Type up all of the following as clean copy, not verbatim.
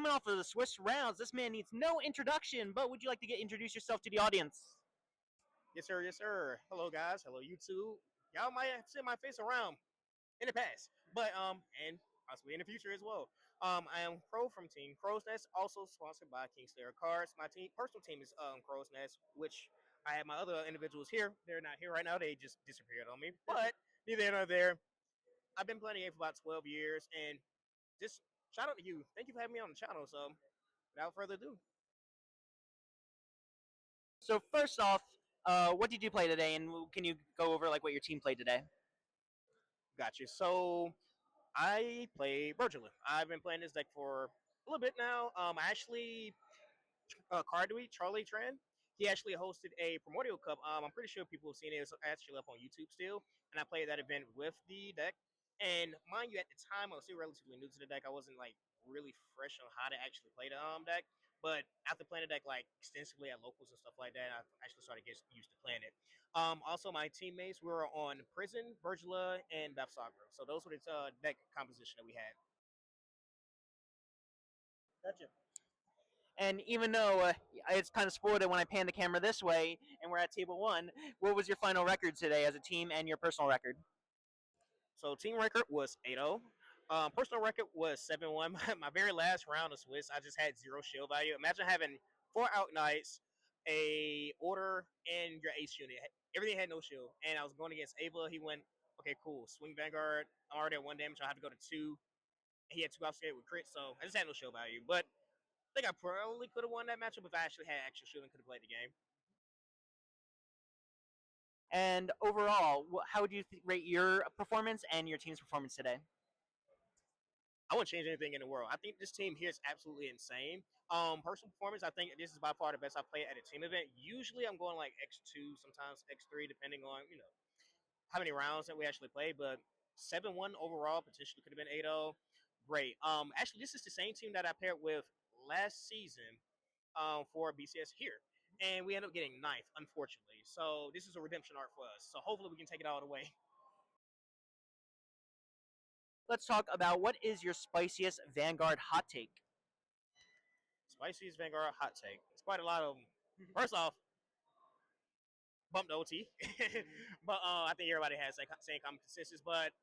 coming off of the Swiss rounds, this man needs no introduction, but would you like to introduce yourself to the audience? Yes, sir. Yes, sir. Hello, guys. Hello, YouTube. Y'all might have seen my face around in the past, but and possibly in the future as well. I am Crow from Team Crow's Nest, also sponsored by Kingslayer Cards. My personal team is Crow's Nest, which I have my other individuals here. They're not here right now. They just disappeared on me. But neither here nor there. I've been playing the game for about 12 years, and just shout out to you. Thank you for having me on the channel. So, without further ado, So first off, what did you play today, and can you go over like what your team played today? got you. So, I play Virgil. I've been playing this deck for a little bit now. Actually, Cardfight Charlie Tran. He actually hosted a Primordial Cup. I'm pretty sure people have seen it. It's actually up on YouTube still. And I played that event with the deck. And mind you, at the time, I was still relatively new to the deck. I wasn't like really fresh on how to actually play the deck. But after playing the deck like extensively at locals and stuff like that, I actually started getting used to playing it. Also, my teammates, we were on Prison, Virgila, and Bethsagra. So those were the deck composition that we had. Gotcha. And even though it's kind of spoiled it when I pan the camera this way, and we're at table one, what was your final record today as a team and your personal record? So team record was 8-0. Personal record was 7-1. My very last round of Swiss, I just had 0 shield value. Imagine having 4 out knights, a order, and your ace unit. Everything had no shield. And I was going against Ava. He went, okay, cool. Swing Vanguard. I'm already at 1 damage. I have to go to 2. He had 2 offset with crit, so I just had no shield value. But I think I probably could have won that matchup if I actually had actual shield and could have played the game. And overall, how would you rate your performance and your team's performance today? I wouldn't change anything in the world. I think this team here is absolutely insane. Personal performance, I think this is by far the best I play at a team event. Usually I'm going like X2, sometimes X3, depending on, how many rounds that we actually play. But 7-1 overall, potentially could have been 8-0. Great. Actually, this is the same team that I paired with last season for BCS here. And we ended up getting 9th, unfortunately. So this is a redemption arc for us. So hopefully we can take it all the way. Let's talk about what is your spiciest Vanguard hot take? Spicest Vanguard hot take. It's quite a lot of them. First off, bump the OT. But I think everybody has that same common consensus. But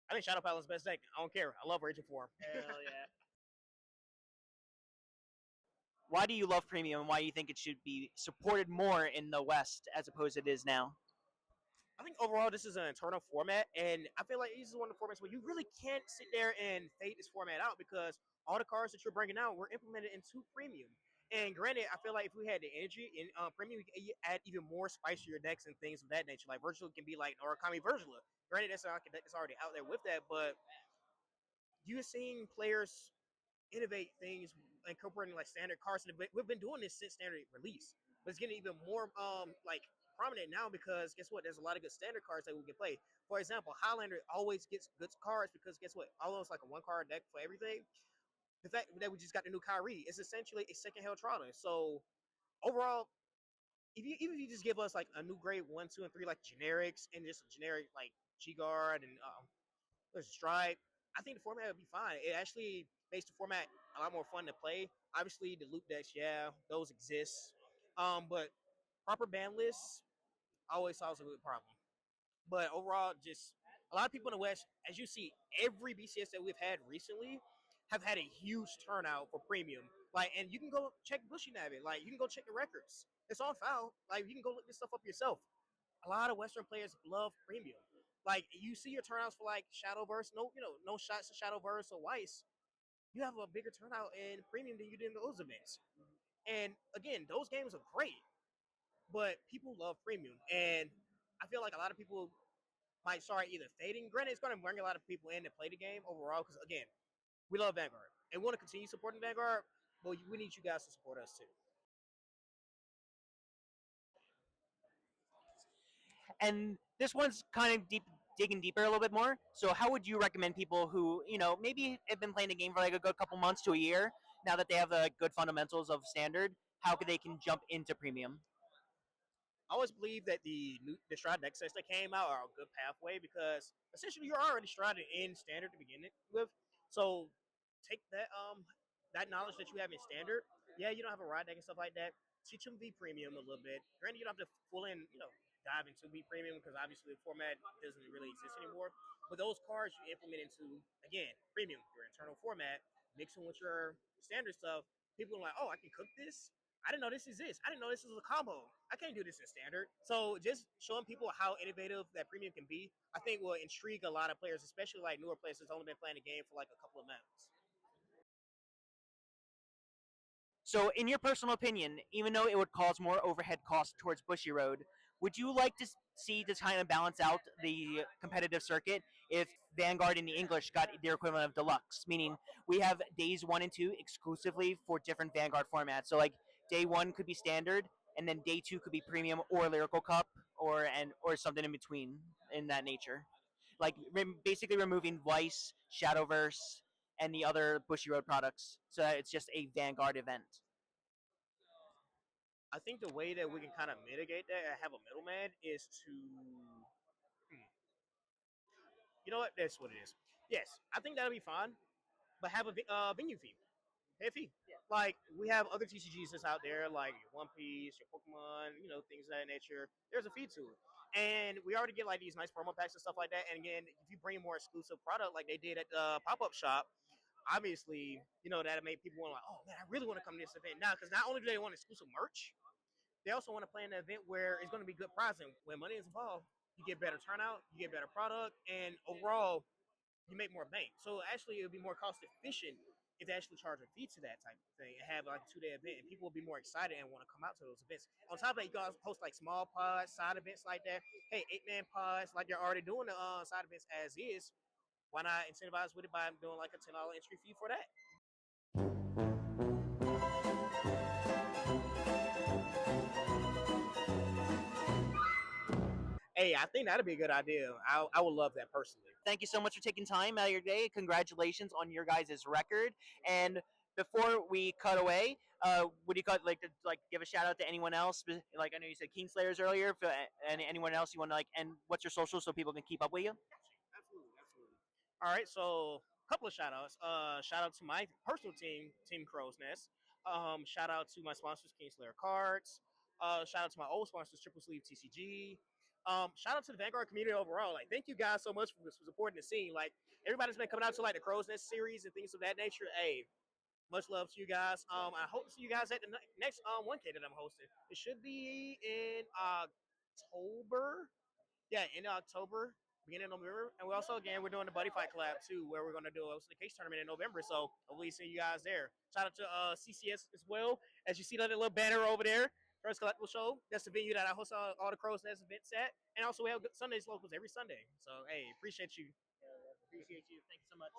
I think Shadow Paladin's best deck. I don't care. I love Raging Form. Hell yeah. Why do you love Premium, and why do you think it should be supported more in the West as opposed to it is now? I think overall this is an internal format, and I feel like this is one of the formats where you really can't sit there and fade this format out because all the cards that you're bringing out were implemented into Premium. And granted, I feel like if we had the energy in Premium, we could add even more spicier decks and things of that nature. Like Virgil can be like Origami Virgila. Granted, that's like a deck that's already out there with that, but you're seeing players innovate things, incorporating like standard cards. We've been doing this since standard release, but it's getting even more like prominent now because guess what? There's a lot of good standard cards that we can play. For example, Highlander always gets good cards because guess what? Almost like a 1-card deck for everything. The fact that we just got the new Kyrie is essentially a second Helltrotter. So overall, even if you just give us like a new grade 1, 2, and 3 like generics and just a generic like G Guard and there's a Stripe, I think the format would be fine. It actually makes the format a lot more fun to play. Obviously, the loop decks, yeah, those exist. But proper ban lists always solves a good problem. But overall, just a lot of people in the West, as you see, every BCS that we've had recently have had a huge turnout for Premium. Like, and you can go check Bushiroad. Like, you can go check the records. It's on file. Like, you can go look this stuff up yourself. A lot of Western players love Premium. Like, you see your turnouts for like Shadowverse, no shots to Shadowverse or Weiss. You have a bigger turnout in Premium than you did in those events. And again, those games are great, but people love Premium, and I feel like a lot of people might start either fading. Granted, it's going to bring a lot of people in to play the game overall because again, we love Vanguard and we want to continue supporting Vanguard, but we need you guys to support us too. And this one's kind of digging deeper a little bit more. So how would you recommend people who, maybe have been playing the game for like a good couple months to a year, now that they have the good fundamentals of standard, how they can jump into Premium? I always believe that the Stride deck sets that came out are a good pathway because essentially you're already Strided in standard to begin it with. So take that that knowledge that you have in standard, yeah, you don't have a ride deck and stuff like that. Teach them V premium a little bit. Granted, you don't have to full in, dive into V premium because obviously the format doesn't really exist anymore. But those cards you implement into, again, premium, your internal format, mix them with your standard stuff. People are like, oh, I can cook this. I didn't know this exists. I didn't know this is a combo. I can't do this in standard. So just showing people how innovative that premium can be, I think will intrigue a lot of players, especially like newer players who's only been playing the game for like a couple of months. So, in your personal opinion, even though it would cause more overhead costs towards Bushiroad, would you like to see to kind of balance out the competitive circuit if Vanguard in the English got their equivalent of Deluxe? Meaning, we have days 1 and 2 exclusively for different Vanguard formats. So, like day 1 could be standard, and then day 2 could be premium or Lyrical Cup, or something in between in that nature. Like basically removing Vice, Shadowverse, and the other Bushiroad products, so that it's just a Vanguard event. I think the way that we can kind of mitigate that and have a middleman is to, you know what? That's what it is. Yes, I think that'll be fine, but have a venue fee. Pay a fee. Yeah. Like we have other TCGs that's out there, like One Piece, your Pokemon, things of that nature. There's a fee to it, and we already get like these nice promo packs and stuff like that. And again, if you bring more exclusive product like they did at the pop up shop, obviously, that made people want like, oh man, I really want to come to this event now because not only do they want exclusive merch, they also want to plan an event where it's going to be good pricing. When money is involved, you get better turnout, you get better product, and overall, you make more bank. So actually, it would be more cost efficient if they actually charge a fee to that type of thing and have like a 2-day event, and people will be more excited and want to come out to those events. On top of that, you guys host like small pods, side events like that. Hey, 8-man pods, like you're already doing the side events as is. Why not incentivize with it by doing like a $10 entry fee for that? Hey, I think that'd be a good idea. I would love that personally. Thank you so much for taking time out of your day. Congratulations on your guys' record. And before we cut away, would you like give a shout out to anyone else? Like I know you said Kingslayers earlier. And anyone else you want to and what's your social so people can keep up with you? Absolutely, absolutely. All right, so a couple of shout outs. Shout out to my personal team, Team Crow's Nest. Shout out to my sponsors, Kingslayer Cards. Shout out to my old sponsors, Triple Sleeve TCG. Shout out to the Vanguard community overall. Like, thank you guys so much for supporting the scene. Like, everybody's been coming out to like the Crow's Nest series and things of that nature. Hey, much love to you guys. I hope to see you guys at the next 1K that I'm hosting. It should be in October. Yeah, in October, beginning of November. And we also, again, we're doing the Buddy Fight collab too, where we're going to do a the case tournament in November. So hopefully see you guys there. Shout out to CCS as well. As you see that little banner over there, First Collectible Show. That's the venue that I host all the Crow's Nest events at. And also we have Sundays locals every Sunday. So, hey, appreciate you. Appreciate you. Thanks so much.